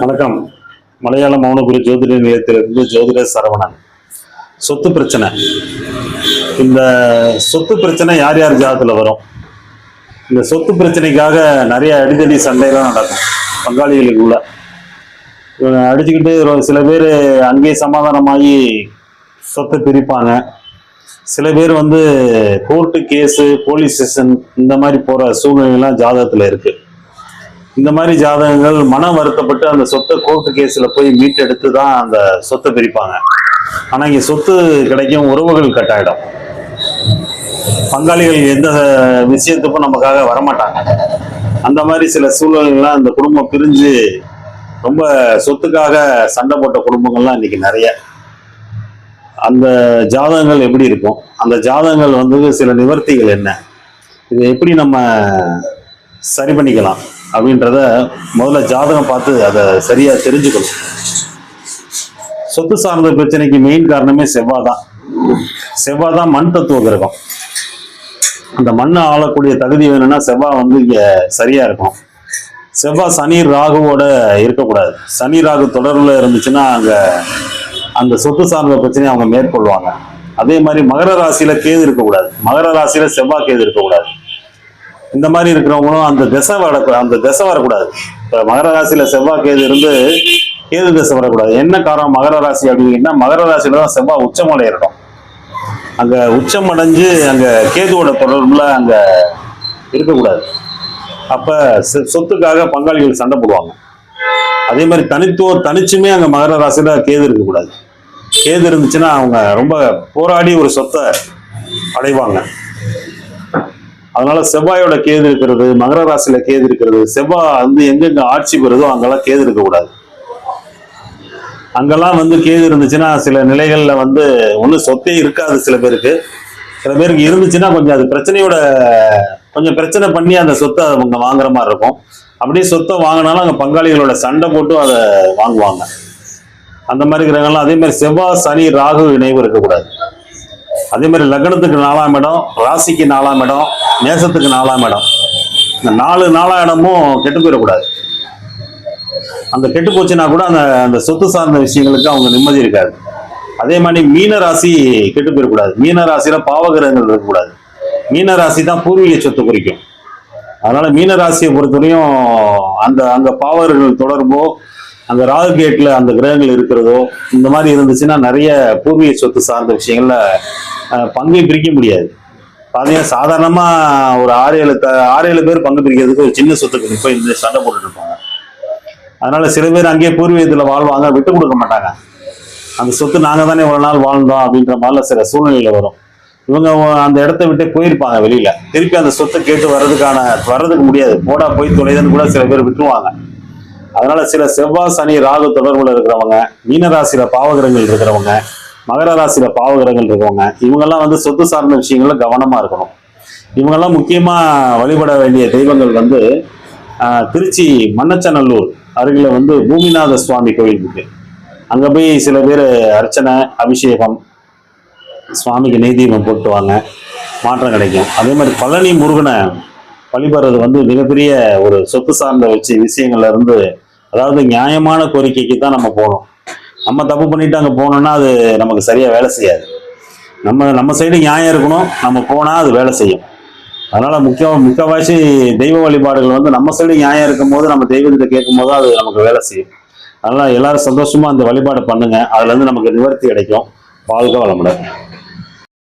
வணக்கம். மலையாள மௌனகுரு ஜோதிட நிலையத்திலிருந்து ஜோதிடர் சரவணன். சொத்து பிரச்சனை. இந்த சொத்து பிரச்சனை யார் யார் ஜாதத்துல வரும்? இந்த சொத்து பிரச்சனைக்காக நிறைய அடிதடி சண்டைலாம் நடக்கும் பங்காளிகளுக்குள்ள. இவங்க அடிச்சுக்கிட்டு சில பேர் அங்கேயே சமாதானமாகி சொத்தை பிரிப்பாங்க. சில பேர் கோர்ட்டு கேஸு போலீஸ் ஸ்டேஷன் இந்த மாதிரி போற சூழ்நிலைலாம் ஜாதகத்துல இருக்கு. இந்த மாதிரி ஜாதகங்கள் மனம் வருத்தப்பட்டு அந்த சொத்தை கோர்ட்டு கேஸ்ல போய் மீட்டெடுத்து தான் அந்த சொத்தை பிரிப்பாங்க. ஆனா இங்க சொத்து கிடைக்கும், உறவுகள் கட்டாயிடும். பங்காளிகள் எந்த விஷயத்துக்கும் நமக்காக வரமாட்டாங்க. அந்த மாதிரி சில சூழல்கள்லாம் அந்த குடும்பம் பிரிஞ்சு ரொம்ப சொத்துக்காக சண்டை போட்ட குடும்பங்கள்லாம் இன்னைக்கு நிறைய. அந்த ஜாதகங்கள் எப்படி இருக்கும், அந்த ஜாதகங்கள் சில நிவர்த்திகள் என்ன, இதை எப்படி நம்ம சரி பண்ணிக்கலாம் அப்படின்றத முதல்ல ஜாதகம் பார்த்து அதை சரியா தெரிஞ்சுக்கணும். சொத்து சார்ந்த பிரச்சனைக்கு மெயின் காரணமே செவ்வாய் தான். செவ்வாய் தான் மண் தத்துவ கிரகம். அந்த மண்ணை ஆளக்கூடிய தகுதி வேணும்னா செவ்வாய் இங்க சரியா இருக்கும். செவ்வாய் சனி ராகுவோட இருக்கக்கூடாது. சனி ராகு தொடர்புல இருந்துச்சுன்னா அந்த சொத்து சார்ந்த பிரச்சனையை அவங்க மேற்கொள்வாங்க. அதே மாதிரி மகர ராசியில கேது இருக்கக்கூடாது. மகர ராசியில செவ்வாய் கேது இருக்கக்கூடாது. இந்த மாதிரி இருக்கிறவங்களும் அந்த திசை வரக்கூடாது. இப்ப மகர ராசியில செவ்வாய் கேது இருந்து கேது திசை வரக்கூடாது. என்ன காரணம் மகர ராசி அப்படின்னா, மகர ராசியில தான் செவ்வாய் உச்சம் அடையிறோம். அங்க உச்சம் அடைஞ்சு அங்க கேதுவோட தொடர்புல அங்க இருக்கக்கூடாது. அப்ப சொத்துக்காக பங்காளிகள் சண்டை போடுவாங்க. அதே மாதிரி தனிச்சுமே அங்க மகர ராசியில கேது இருக்கக்கூடாது. கேது இருந்துச்சுன்னா அவங்க ரொம்ப போராடி ஒரு சொத்தை அடைவாங்க. அதனால செவ்வாயோட கேது இருக்கிறது, மகர ராசியில கேது இருக்கிறது, செவ்வாய் எங்கெங்க ஆட்சி பெறுதோ அங்கெல்லாம் கேது இருக்கக்கூடாது. அங்கெல்லாம் கேது இருந்துச்சுன்னா சில நிலைகள்ல ஒன்றும் சொத்தே இருக்காது. சில பேருக்கு இருந்துச்சுன்னா கொஞ்சம் அது பிரச்சனை பண்ணி அந்த சொத்தை அவங்க வாங்குற மாதிரி இருக்கும். அப்படியே சொத்தை வாங்கினாலும் அங்கே பங்காளிகளோட சண்டை போட்டு அதை வாங்குவாங்க. அந்த மாதிரி இருக்கிறவங்கலாம். அதே மாதிரி செவ்வாய் சனி ராகு இணைவு இருக்கக்கூடாது. அதே மாதிரி லக்னத்துக்கு 4ஆம் இடம், ராசிக்கு 4ஆம் இடம், நேசத்துக்கு 4ஆம் இடம், இந்த 4 இடமும் கெட்டு போயிடக்கூடாது. அந்த கெட்டு போச்சுன்னா கூட அந்த சொத்து சார்ந்த விஷயங்களுக்கு அவங்க நிம்மதி இருக்காது. அதே மாதிரி மீன ராசி கெட்டு போயிடக்கூடாது. மீன ராசியில பாவகிரகங்கள் இருக்கக்கூடாது. மீன ராசி தான் பூர்வீக சொத்து குறிக்கும். அதனால மீன ராசியை பொறுத்தவரையும் அங்க பாவகர்கள் தொடர்போ, அந்த ராகு கேட்ல அந்த கிரகங்கள் இருக்கிறதோ இந்த மாதிரி இருந்துச்சுன்னா நிறைய பூர்வீக சொத்து சார்ந்த விஷயங்கள்ல பங்கை பிரிக்க முடியாது. பாத்தீங்கன்னா சாதாரணமா ஒரு 6-7 பேர் பங்கு பிரிக்கிறதுக்கு ஒரு சின்ன சொத்துக்கு போய் சண்டை போட்டுட்டு இருப்பாங்க. அதனால சில பேர் அங்கேயே பூர்வீகத்துல வாழ்வாங்க, விட்டு கொடுக்க மாட்டாங்க. அந்த சொத்து நாங்க தானே இவ்வளவு நாள் வாழ்ந்தோம் அப்படின்ற மாதிரில சில சூழ்நிலையில வரும். இவங்க அந்த இடத்த விட்டு போயிருப்பாங்க வெளியில. திருப்பி அந்த சொத்தை கேட்டு வர்றதுக்கு முடியாது. போடா போய் தொலைதுன்னு கூட சில பேர் விட்டுருவாங்க. அதனால சில செவ்வாய் சனி ராகு தொடர்புல இருக்கிறவங்க, மீனராசியில பாவகிரகங்கள் இருக்கிறவங்க, மகர ராசியில பாவகிரகங்கள் இருக்கிறவங்க, இவங்கெல்லாம் சொத்து சார்ந்த விஷயங்கள்ல கவனமா இருக்கணும். இவங்கெல்லாம் முக்கியமா வழிபட வேண்டிய தெய்வங்கள் திருச்சி மண்ணச்சநல்லூர் அருகில பூமிநாத சுவாமி கோயில் இருக்கு. அங்க போய் சில பேர் அர்ச்சனை, அபிஷேகம், சுவாமிக்கு நெய் தீபம் போட்டுவாங்க, மாற்றம் கிடைக்கும். அதே மாதிரி பழனி முருகனை வழிபடுறது மிகப்பெரிய ஒரு சொத்து சார்ந்த விஷயங்கள்ல இருந்து, அதாவது நியாயமான கோரிக்கைக்கு தான் நம்ம போகணும். நம்ம தப்பு பண்ணிட்டு அங்க போனோம்னா அது நமக்கு சரியா வேலை செய்யாது. நம்ம சைடு நியாயம் இருக்கணும். நம்ம போனா அது வேலை செய்யும். அதனால முக்கவாசி தெய்வ வழிபாடுகள் நம்ம சைடு நியாயம் இருக்கும் போது, நம்ம தெய்வத்தை கேட்கும் போது அது நமக்கு வேலை செய்யும். அதனால எல்லாரும் சந்தோஷமா அந்த வழிபாடு பண்ணுங்க. அதுல நமக்கு நிவர்த்தி கிடைக்கும். வாழ்க வளமுடன்.